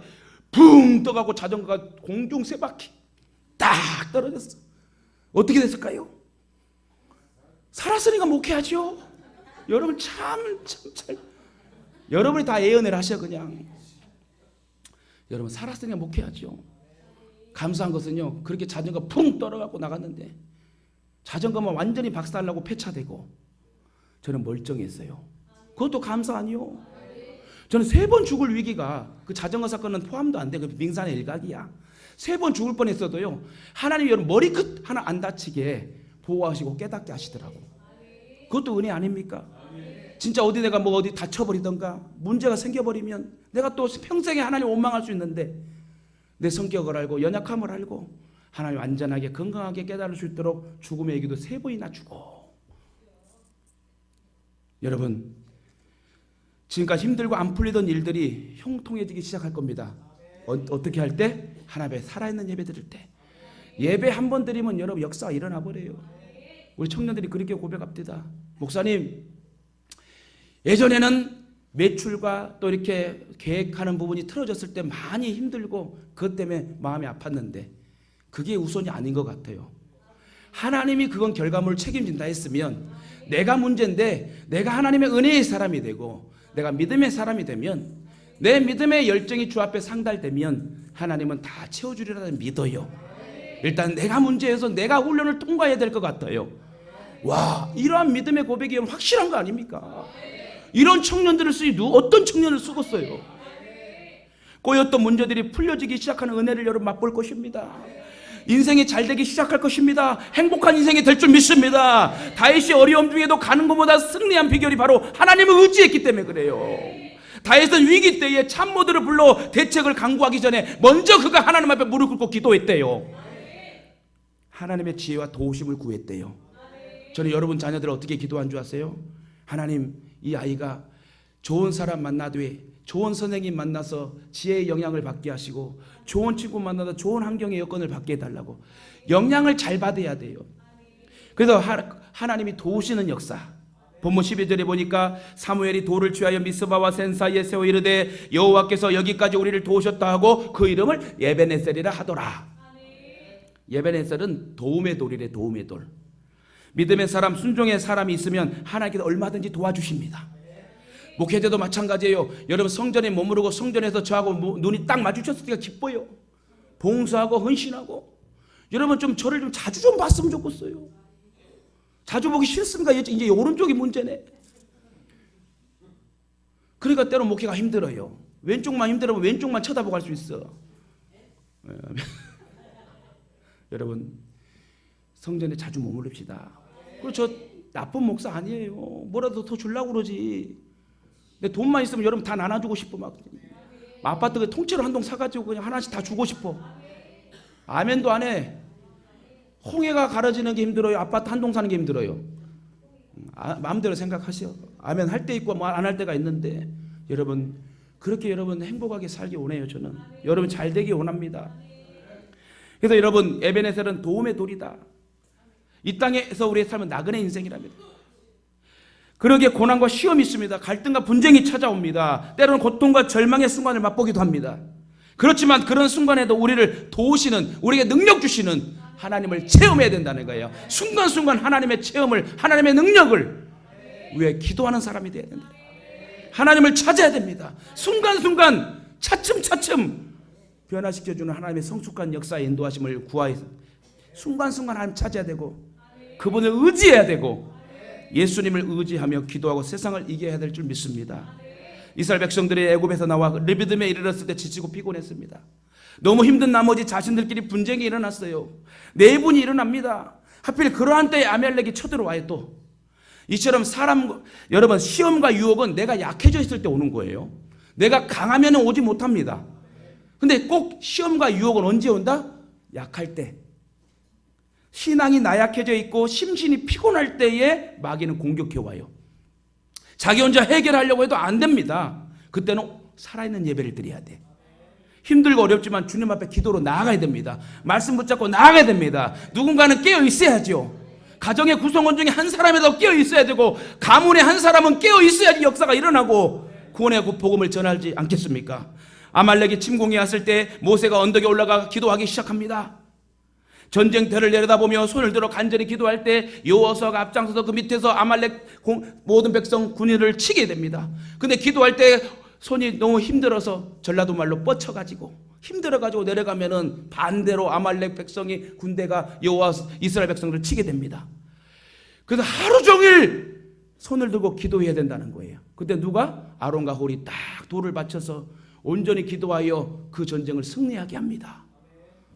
붕 떠가고 자전거가 공중 세 바퀴 딱 떨어졌어. 어떻게 됐을까요? 살았으니까 목회하죠. 여러분 참 여러분이 다 예언을 하셔. 그냥 여러분 살았으니까 목회하죠. 감사한 것은요, 그렇게 자전거 풍 떨어갖고 나갔는데 자전거만 완전히 박살나고 폐차되고 저는 멀쩡했어요. 그것도 감사 아니요? 저는 3번 죽을 위기가 그 자전거 사건은 포함도 안 돼. 그 빙산의 일각이야. 3번 죽을 뻔했어도요, 하나님이 여러분 머리끝 하나 안 다치게 보호하시고 깨닫게 하시더라고. 그것도 은혜 아닙니까? 진짜 어디 내가 뭐 어디 다쳐버리던가 문제가 생겨버리면 내가 또 평생에 하나님 원망할 수 있는데 내 성격을 알고 연약함을 알고 하나님 안전하게 건강하게 깨달을 수 있도록 죽음의 얘기도 3번이나 주고. 여러분 지금까지 힘들고 안 풀리던 일들이 형통해지기 시작할 겁니다. 어떻게 할 때? 하나님 앞에 살아있는 예배 드릴 때. 예배 한 번 드리면 여러분 역사가 일어나 버려요. 우리 청년들이 그렇게 고백합니다. 목사님, 예전에는 매출과 또 이렇게 계획하는 부분이 틀어졌을 때 많이 힘들고 그것 때문에 마음이 아팠는데 그게 우선이 아닌 것 같아요. 하나님이 그건 결과물을 책임진다 했으면 내가 문제인데 내가 하나님의 은혜의 사람이 되고 내가 믿음의 사람이 되면 내 믿음의 열정이 주 앞에 상달되면 하나님은 다 채워주리라 믿어요. 일단 내가 문제여서 내가 훈련을 통과해야 될 것 같아요. 와, 이러한 믿음의 고백이 확실한 거 아닙니까? 이런 청년들을 쓰니 어떤 청년을 쓰겠어요? 꼬였던 문제들이 풀려지기 시작하는 은혜를 여러분 맛볼 것입니다. 인생이 잘 되기 시작할 것입니다. 행복한 인생이 될 줄 믿습니다. 다윗이 어려움 중에도 가는 것보다 승리한 비결이 바로 하나님을 의지했기 때문에 그래요. 다윗은 위기 때에 참모들을 불러 대책을 강구하기 전에 먼저 그가 하나님 앞에 무릎 꿇고 기도했대요. 하나님의 지혜와 도우심을 구했대요. 저는 여러분 자녀들 어떻게 기도한 줄 아세요? 하나님, 이 아이가 좋은 사람 만나되 좋은 선생님 만나서 지혜의 영향을 받게 하시고 좋은 친구 만나서 좋은 환경의 여건을 받게 해달라고. 영향을 잘 받아야 돼요. 그래서 하나님이 도우시는 역사. 본문 12절에 보니까 사무엘이 돌을 취하여 미스바와 센 사이에 세워 이르되 여호와께서 여기까지 우리를 도우셨다 하고 그 이름을 에베네셀이라 하더라. 에베네셀은 도움의 돌이래. 도움의 돌. 믿음의 사람, 순종의 사람이 있으면 하나님께서 얼마든지 도와주십니다. 목회자도 마찬가지예요. 여러분 성전에 머무르고 성전에서 저하고 눈이 딱 마주쳤을 때가 기뻐요. 봉사하고 헌신하고. 여러분 저를 좀 자주 좀 봤으면 좋겠어요. 자주 보기 싫습니까? 이제 오른쪽이 문제네. 그러니까 때로 목회가 힘들어요. 왼쪽만 힘들으면 왼쪽만 쳐다보고 할 수 있어. 여러분 성전에 자주 머무릅시다. 그리고 저 나쁜 목사 아니에요. 뭐라도 더 주려고 그러지. 근데 돈만 있으면 여러분 다 나눠주고 싶어. 막 아파트 통째로 한 동 사가지고 그냥 하나씩 다 주고 싶어. 아멘도 안 해. 홍해가 가려지는 게 힘들어요? 아파트 한 동 사는 게 힘들어요? 마음대로 생각하시오. 아멘 할 때 있고 뭐 안 할 때가 있는데 여러분 그렇게 여러분 행복하게 살기 원해요. 저는 여러분 잘 되기 원합니다. 그래서 여러분 에베네셀은 도움의 돌이다. 이 땅에서 우리의 삶은 나그네 인생이랍니다. 그러기에 고난과 시험이 있습니다. 갈등과 분쟁이 찾아옵니다. 때로는 고통과 절망의 순간을 맛보기도 합니다. 그렇지만 그런 순간에도 우리를 도우시는, 우리에게 능력 주시는 하나님을 체험해야 된다는 거예요. 순간순간 하나님의 체험을, 하나님의 능력을 위해 기도하는 사람이 되어야 된다. 하나님을 찾아야 됩니다. 순간순간 차츰차츰 변화시켜주는 하나님의 성숙한 역사의 인도하심을 구하여 순간순간 하나님 찾아야 되고 그분을 의지해야 되고 예수님을 의지하며 기도하고 세상을 이겨야 될 줄 믿습니다. 이스라엘 백성들이 애굽에서 나와 르비딤에 이르렀을 때 지치고 피곤했습니다. 너무 힘든 나머지 자신들끼리 분쟁이 일어났어요. 내분이 일어납니다. 하필 그러한 때에 아멜렉이 쳐들어와요. 또 이처럼 여러분 시험과 유혹은 내가 약해져 있을 때 오는 거예요. 내가 강하면 오지 못합니다. 근데 꼭 시험과 유혹은 언제 온다? 약할 때. 신앙이 나약해져 있고 심신이 피곤할 때에 마귀는 공격해 와요. 자기 혼자 해결하려고 해도 안 됩니다. 그때는 살아있는 예배를 드려야 돼. 힘들고 어렵지만 주님 앞에 기도로 나아가야 됩니다. 말씀 붙잡고 나아가야 됩니다. 누군가는 깨어 있어야죠. 가정의 구성원 중에 한 사람이라도 깨어 있어야 되고 가문의 한 사람은 깨어 있어야지 역사가 일어나고 구원의 복음을 전하지 않겠습니까? 아말렉이 침공해 왔을 때 모세가 언덕에 올라가 기도하기 시작합니다. 전쟁터를 내려다보며 손을 들어 간절히 기도할 때 여호수아가 앞장서서 그 밑에서 아말렉 모든 백성 군인을 치게 됩니다. 근데 기도할 때 손이 너무 힘들어서 전라도 말로 뻗쳐가지고 힘들어가지고 내려가면은 반대로 아말렉 백성이 군대가 이스라엘 백성들을 치게 됩니다. 그래서 하루 종일 손을 들고 기도해야 된다는 거예요. 그때 누가? 아론과 홀이 딱 돌을 받쳐서 온전히 기도하여 그 전쟁을 승리하게 합니다.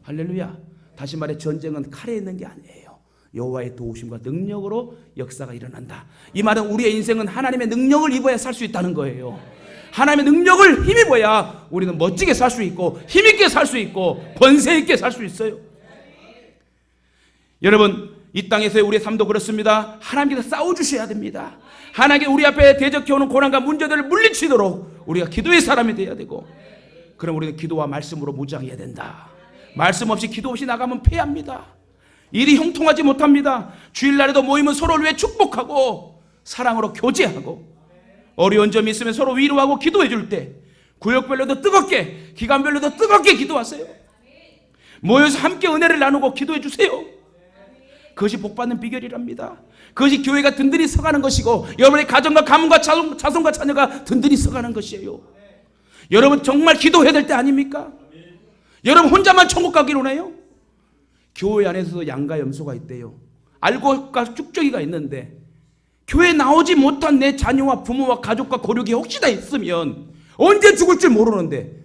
할렐루야. 다시 말해 전쟁은 칼에 있는 게 아니에요. 여호와의 도우심과 능력으로 역사가 일어난다. 이 말은 우리의 인생은 하나님의 능력을 입어야 살 수 있다는 거예요. 하나님의 능력을 힘입어야 우리는 멋지게 살 수 있고 힘있게 살 수 있고 권세 있게 살 수 있어요. 여러분 이 땅에서의 우리의 삶도 그렇습니다. 하나님께서 싸워주셔야 됩니다. 하나님께 우리 앞에 대적해오는 고난과 문제들을 물리치도록 우리가 기도의 사람이 되어야 되고 그럼 우리는 기도와 말씀으로 무장해야 된다. 말씀 없이 기도 없이 나가면 패합니다. 일이 형통하지 못합니다. 주일날에도 모이면 서로를 위해 축복하고 사랑으로 교제하고 어려운 점이 있으면 서로 위로하고 기도해 줄 때 구역별로도 뜨겁게, 기간별로도 뜨겁게 기도하세요. 모여서 함께 은혜를 나누고 기도해 주세요. 그것이 복받는 비결이랍니다. 그것이 교회가 든든히 서가는 것이고 여러분의 가정과 가문과 자손과 자녀가 든든히 서가는 것이에요. 여러분 정말 기도해야 될 때 아닙니까? 여러분 혼자만 천국 가기로 해요? 교회 안에서도 양가 염소가 있대요. 알곡과 쭉저기가 있는데 교회 나오지 못한 내 자녀와 부모와 가족과 고력이 혹시나 있으면 언제 죽을 줄 모르는데,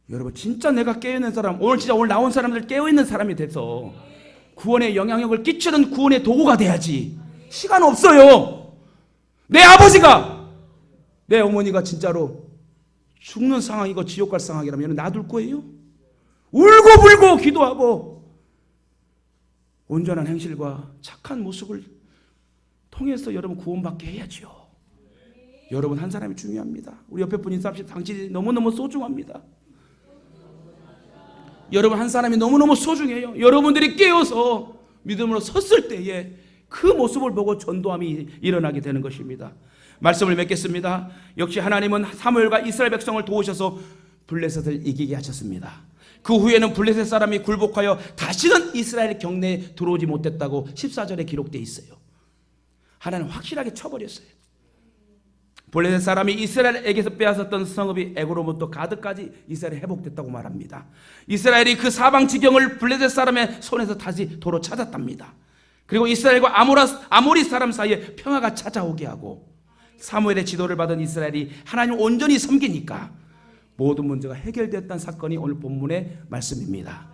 여러분 진짜 내가 깨어있는 사람, 오늘 나온 사람들 깨어있는 사람이 돼서 구원에 영향력을 끼치는 구원의 도구가 돼야지. 시간 없어요. 내 아버지가, 내 어머니가 진짜로 죽는 상황이고 지옥 갈 상황이라면 놔둘 거예요? 울고불고 기도하고 온전한 행실과 착한 모습을 통해서 여러분 구원받게 해야죠. 여러분 한 사람이 중요합니다. 우리 옆에 분 인사합시다. 당신이 너무너무 소중합니다. 여러분 한 사람이 너무너무 소중해요. 여러분들이 깨어서 믿음으로 섰을 때에 그 모습을 보고 전도함이 일어나게 되는 것입니다. 말씀을 맺겠습니다. 역시 하나님은 사무엘과 이스라엘 백성을 도우셔서 블레셋을 이기게 하셨습니다. 그 후에는 블레셋 사람이 굴복하여 다시는 이스라엘 경내에 들어오지 못했다고 14절에 기록되어 있어요. 하나님 확실하게 쳐버렸어요. 블레셋 사람이 이스라엘에게서 빼앗았던 성읍이 애고로부터 가드까지 이스라엘에 회복됐다고 말합니다. 이스라엘이 그 사방 지경을 블레셋 사람의 손에서 다시 도로 찾았답니다. 그리고 이스라엘과 아모리 사람 사이에 평화가 찾아오게 하고 사무엘의 지도를 받은 이스라엘이 하나님을 온전히 섬기니까 모든 문제가 해결됐다는 사건이 오늘 본문의 말씀입니다.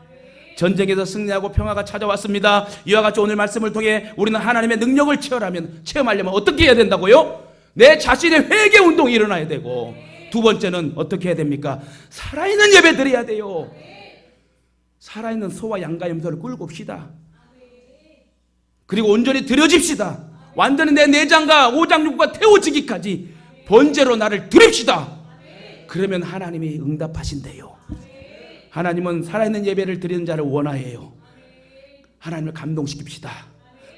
전쟁에서 승리하고 평화가 찾아왔습니다. 이와 같이 오늘 말씀을 통해 우리는 하나님의 능력을 체험하려면 어떻게 해야 된다고요? 내 자신의 회개 운동이 일어나야 되고, 두 번째는 어떻게 해야 됩니까? 살아있는 예배 드려야 돼요. 살아있는 소와 양과 염소를 끌고 옵시다. 그리고 온전히 드려집시다. 완전히 내 내장과 오장육부가 태워지기까지 번제로 나를 드립시다. 그러면 하나님이 응답하신대요. 하나님은 살아있는 예배를 드리는 자를 원하해요. 하나님을 감동시킵시다.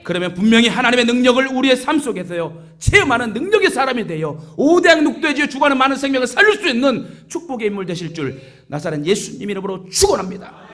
그러면 분명히 하나님의 능력을 우리의 삶 속에서요 체험하는 능력의 사람이 되어 오대양육도의 주관하는 많은 생명을 살릴 수 있는 축복의 인물 되실 줄 나사렛 예수님 이름으로 축원합니다.